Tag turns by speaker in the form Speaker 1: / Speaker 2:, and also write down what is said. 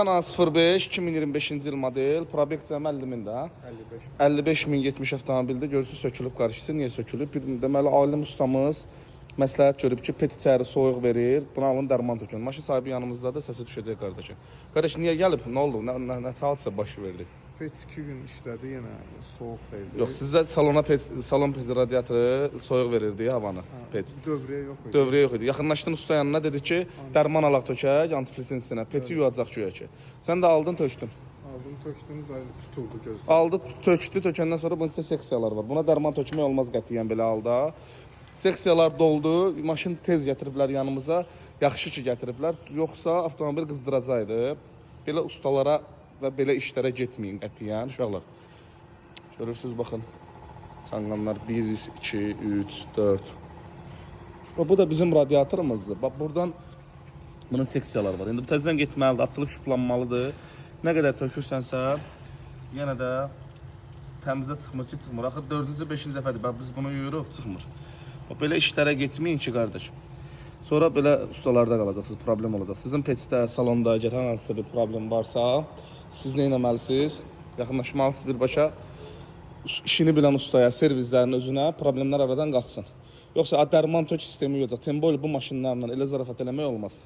Speaker 1: 05 2025-ci il model, probeksiyam 50.000 də. 55.000 70 avtomobildə görürsünüz sökülüb qarşısı. Niyə sökülüb? Deməli, alim ustamız məsləhət görüb ki, pet içəri soyuq verir, buna alın dərman tökün. Maşın sahibi yanımızdadır, səsi düşəcək qardaşım. Qardaş, niyə gəlib? Nə oldu? Nə hadisə baş verdi?
Speaker 2: Pet 2 gün işlədi, yenə soyuq verdi.
Speaker 1: Yox, sizdə salon pet radiatoru soyuq verirdi havanı. Pet.
Speaker 2: Dövrəyə yox idi.
Speaker 1: Dövrəyə yox idi. Yaxınlaşdın usta yanına, dedi ki, dərman alaq tökək, antifrisin içinə, peti yuyacaq güya ki. Sən də aldın, tökdün.
Speaker 2: Aldım, tökdüm, tutuldu gözlə.
Speaker 1: Aldı, tökdü, tökəndən sonra bunun içində seksiyalar var. Buna dərman tökmək olmaz qətiyyən belə halda. Seksiyalar doldu, maşın tez gətiriblər yanımıza. Yaxşı ki gətiriblər, yoxsa avtomobil qızdıracaqdı. Belə ustalara və belə işlərə getməyin qətiyyən uşaqlar. Görürsünüz, baxın. Çanqanlar 1, 2, 3, 4. Bu da bizim radiatorumuzdur. Bax, buradan bunun seksiyalar var. İndi bu təzdən getməlidir, açılıb şuplanmalıdır. Nə qədər tökürsənsə, yenə də təmizə çıxmır ki, çıxmır. Axı 4-cü, 5-ci dəfədir. Bax, biz bunu yuyuruq, çıxmır. Bax, belə işlərə getməyin ki, qardaş. Sonra belə ustalarda qalacaqsınız, problem olacaq. Sizin petdə, salonda əgər hər hansısa bir problem varsa, siz nə etməlisiniz? Yaxınlaşmalısınız birbaşa işini bilən ustaya, servislərin özünə problemlər aradan qalxsın. Yoxsa dərman tök sistemi yoxdur. Tembol bu maşınlarla elə zarafat eləmək olmaz.